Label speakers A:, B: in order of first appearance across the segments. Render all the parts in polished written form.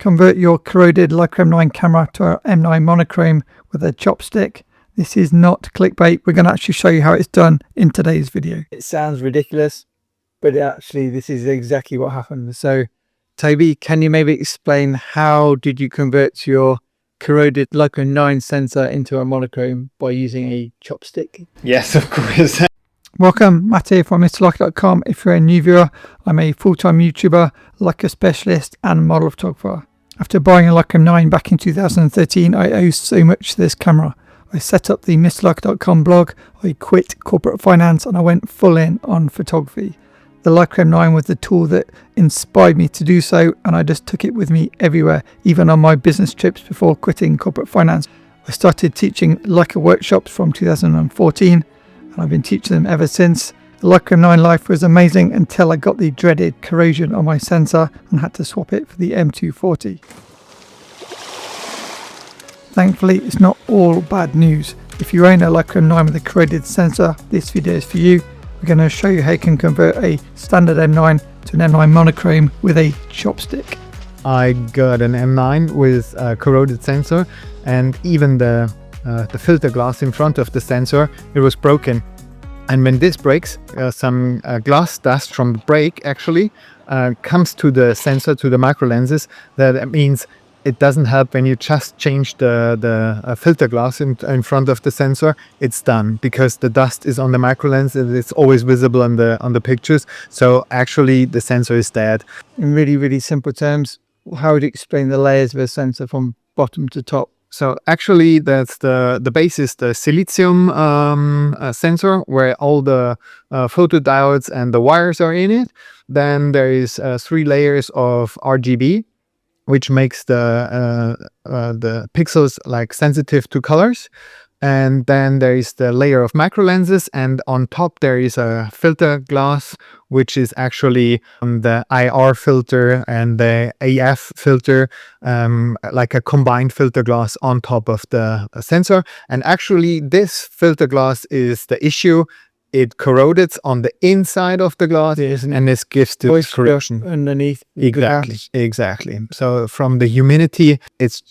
A: Convert your corroded Leica M9 camera to our M9 monochrome with a chopstick. This is not clickbait. We're going to actually show you how it's done in today's video. It sounds ridiculous, but actually this is exactly what happened. So Toby, can you maybe explain how did you convert your corroded Leica M9 sensor into a monochrome by using a chopstick?
B: Yes, of course.
A: Welcome, Matt here from MrLeica.com. If you're a new viewer, I'm a full-time YouTuber, Leica specialist and model photographer. After buying a Leica M9 back in 2013, I owe so much to this camera. I set up the MrLeica.com blog, I quit corporate finance and I went full in on photography. The Leica M9 was the tool that inspired me to do so, and I just took it with me everywhere, even on my business trips before quitting corporate finance. I started teaching Leica workshops from 2014 and I've been teaching them ever since. The Leica M9 life was amazing until I got the dreaded corrosion on my sensor and had to swap it for the M240. Thankfully, it's not all bad news. If you own a Leica M9 with a corroded sensor, this video is for you. We're going to show you how you can convert a standard M9 to an M9 monochrome with a chopstick.
B: I got an M9 with a corroded sensor, and even the filter glass in front of the sensor, it was broken. And when this breaks, some glass dust from the break actually comes to the sensor, to the micro lenses. That means it doesn't help when you just change the filter glass in front of the sensor. It's done because the dust is on the micro lens and it's always visible on the pictures. So actually the sensor is dead.
A: In really simple terms, how would you explain the layers of a sensor from bottom to top?
B: So actually that's the base is the silicium sensor where all the photodiodes and the wires are in it. Then there is 3 layers of RGB, which makes the pixels like sensitive to colors. And then there is the layer of micro lenses, and on top there is a filter glass, which is actually the IR filter and the AF filter, like a combined filter glass on top of the sensor. And actually this filter glass is the issue. It corroded on the inside of the glass, and this gives the corrosion
A: underneath.
B: Exactly. So from the humidity, it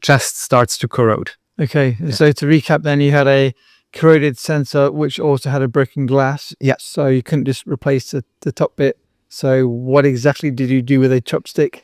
B: just starts to corrode.
A: Okay, so to recap then, you had a corroded sensor which also had a broken glass.
B: Yeah.
A: So you couldn't just replace the top bit. So what exactly did you do with a chopstick?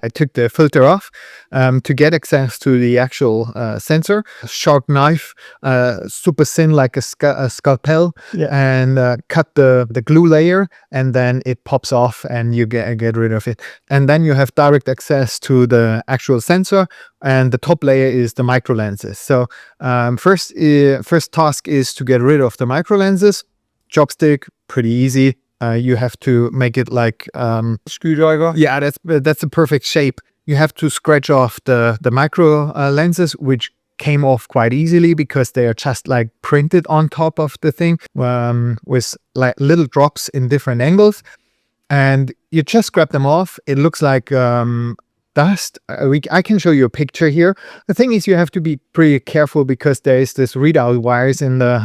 B: I took the filter off to get access to the actual sensor. A sharp knife, super thin like a scalpel, and cut the glue layer, and then it pops off and you get rid of it. And then you have direct access to the actual sensor, and the top layer is the micro lenses. So first task is to get rid of the micro lenses. Chopstick, pretty easy. You have to make it like
A: screwdriver.
B: Yeah, that's a perfect shape. You have to scratch off the micro lenses, which came off quite easily because they are just like printed on top of the thing with like little drops in different angles. And you just grab them off. It looks like dust. I can show you a picture here. The thing is, you have to be pretty careful because there is this readout wires in the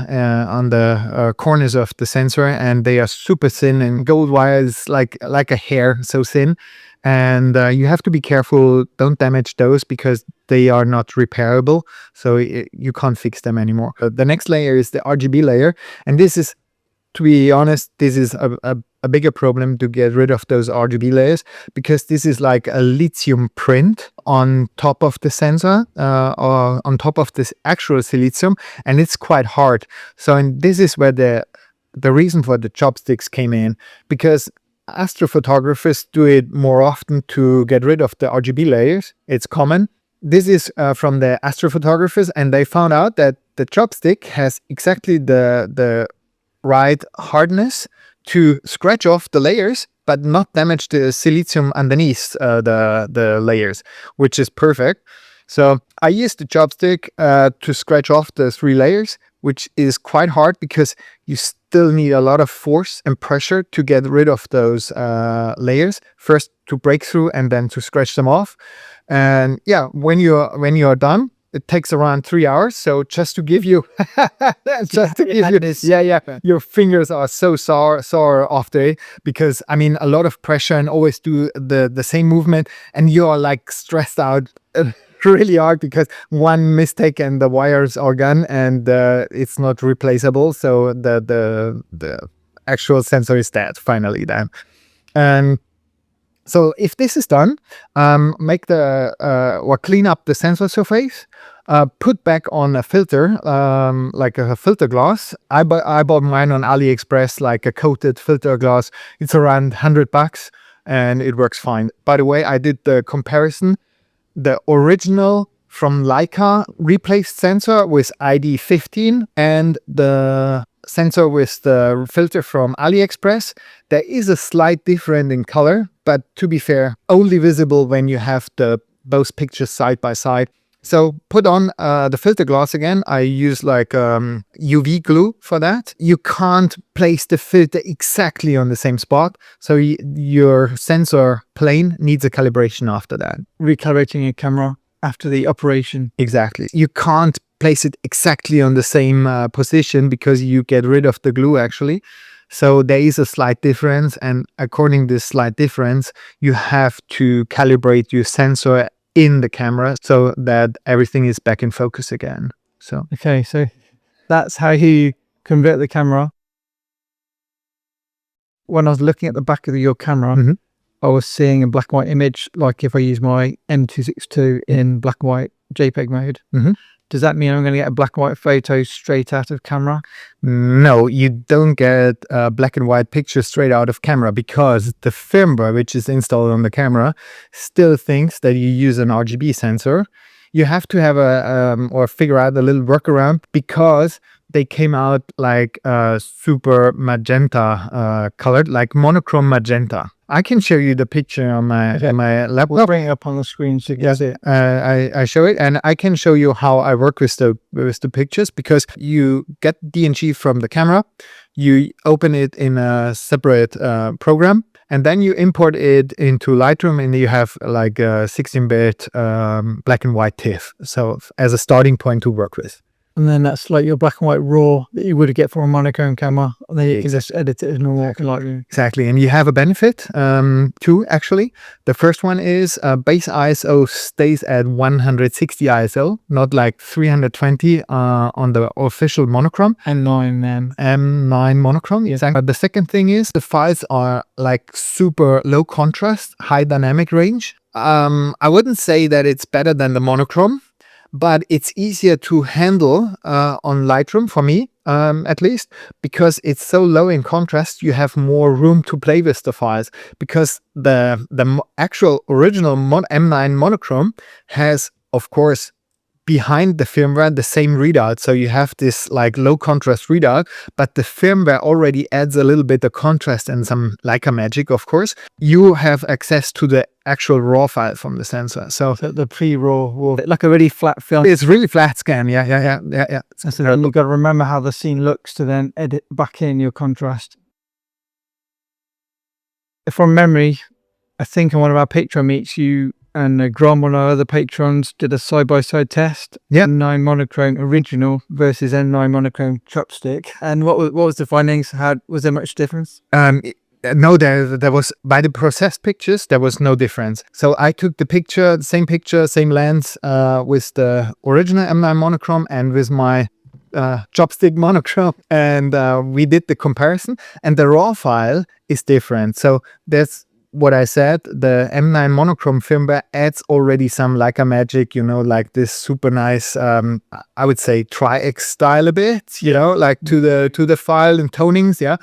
B: on the corners of the sensor, and they are super thin, and gold wire is like a hair, so thin. And you have to be careful, don't damage those because they are not repairable, so you can't fix them anymore. The next layer is the RGB layer, and this is, to be honest, this is a bigger problem to get rid of those RGB layers, because this is like a lithium print on top of the sensor or on top of this actual silicium, and it's quite hard. And this is where the reason for the chopsticks came in, because astrophotographers do it more often to get rid of the RGB layers. It's common. This is from the astrophotographers, and they found out that the chopstick has exactly the right hardness to scratch off the layers but not damage the silicium underneath the layers, which is perfect. So I used the chopstick to scratch off the 3 layers, which is quite hard because you still need a lot of force and pressure to get rid of those layers, first to break through and then to scratch them off. And yeah, when you're done, it takes around 3 hours. So just to give you, your fingers are so sore after it, because I mean, a lot of pressure and always do the same movement, and you are like stressed out really hard because one mistake and the wires are gone, and it's not replaceable. So the actual sensor is dead finally then. And so if this is done, make or clean up the sensor surface, put back on a filter, like a filter glass. I bought mine on AliExpress, like a coated filter glass. It's around $100 and it works fine. By the way, I did the comparison. The original from Leica replaced sensor with ID15 and the sensor with the filter from AliExpress. There is a slight difference in color, but to be fair, only visible when you have both pictures side by side. So put on the filter glass again. I use like UV glue for that. You can't place the filter exactly on the same spot. So your sensor plane needs a calibration after that.
A: Recalibrating your camera after the operation.
B: Exactly. You can't place it exactly on the same position because you get rid of the glue actually. So there is a slight difference, and according to this slight difference, you have to calibrate your sensor in the camera so that everything is back in focus again. So
A: okay, so that's how you convert the camera. When I was looking at the back of your camera, I was seeing a black and white image, like if I use my M262 in black and white JPEG mode. Does that mean I'm going to get a black and white photo straight out of camera?
B: No, you don't get a black and white picture straight out of camera, because the firmware which is installed on the camera still thinks that you use an RGB sensor. You have to have or figure out a little workaround, because they came out like super magenta colored, like monochrome magenta. I can show you the picture on my laptop.
A: We'll bring it up on the screen so you can see it.
B: I show it, and I can show you how I work with the pictures, because you get DNG from the camera, you open it in a separate program, and then you import it into Lightroom, and you have like a 16-bit black and white TIFF. So as a starting point to work with.
A: And then that's like your black and white raw that you would get for a monochrome camera. And then you can just edit it as normal.
B: Exactly. And you have a benefit too, actually. The first one is base ISO stays at 160 ISO, not like 320 on the official Monochrom.
A: M9
B: Monochrom, yes. But the second thing is the files are like super low contrast, high dynamic range. I wouldn't say that it's better than the Monochrom, but it's easier to handle on Lightroom for me, at least, because it's so low in contrast. You have more room to play with the files, because the actual original M9 Monochrom has, of course, behind the firmware the same readout. So you have this like low contrast readout, but the firmware already adds a little bit of contrast and some Leica magic, of course. You have access to the actual raw file from the sensor. So
A: the pre-raw, like a really flat film.
B: It's really flat scan. Yeah.
A: So you've got to remember how the scene looks to then edit back in your contrast. From memory, I think in one of our Patreon meets, you and Grom, one of our other patrons, did a side-by-side test.
B: Yeah.
A: M9 Monochrome original versus M9 Monochrome CHOPSTICK. And what was the findings? Was there much difference?
B: No, there was, by the processed pictures, there was no difference. So I took the same lens with the original M9 Monochrom and with my CHOPSTICK Monochrom, and we did the comparison, and the raw file is different. So that's what I said. The M9 Monochrom firmware adds already some Leica magic, like this super nice, I would say Tri-X style a bit, like to the file and tonings, yeah.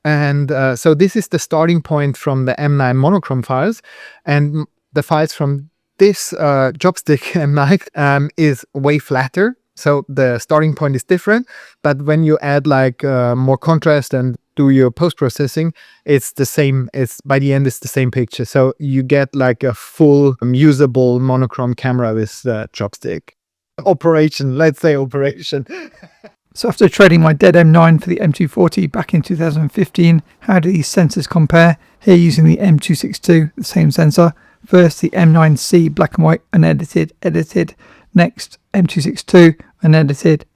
B: And so this is the starting point from the M9 Monochrom files, and the files from this CHOPSTICK M9 is way flatter. So the starting point is different, but when you add like more contrast and do your post-processing, it's the same. By the end, it's the same picture. So you get like a full usable monochrome camera with CHOPSTICK. Let's say operation.
A: So after trading my dead M9 for the M240 back in 2015, how do these sensors compare? Here using the M262, the same sensor. First, the M9C black and white unedited, edited. Next, M262 and edited,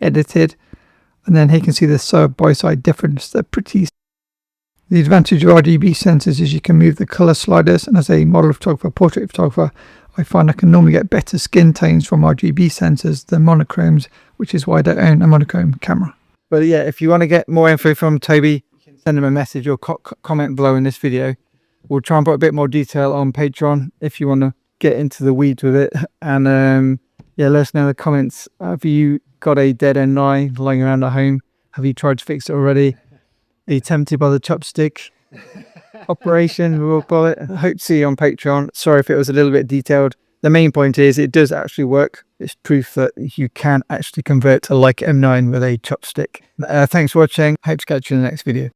A: and then here you can see the side by side difference. They're pretty. The advantage of RGB sensors is you can move the color sliders, and as a model photographer, portrait photographer, I find I can normally get better skin tones from RGB sensors than monochromes, which is why I don't own a monochrome camera. But yeah, if you want to get more info from Toby, you can send him a message or comment below in this video. We'll try and put a bit more detail on Patreon if you want to get into the weeds with it. And yeah, let us know in the comments. Have you got a dead M9 lying around at home? Have you tried to fix it already? Are you tempted by the chopstick operation, we'll call it? I hope to see you on Patreon. Sorry if it was a little bit detailed. The main point is it does actually work. It's proof that you can actually convert to Leica M9 with a chopstick. Thanks for watching. Hope to catch you in the next video.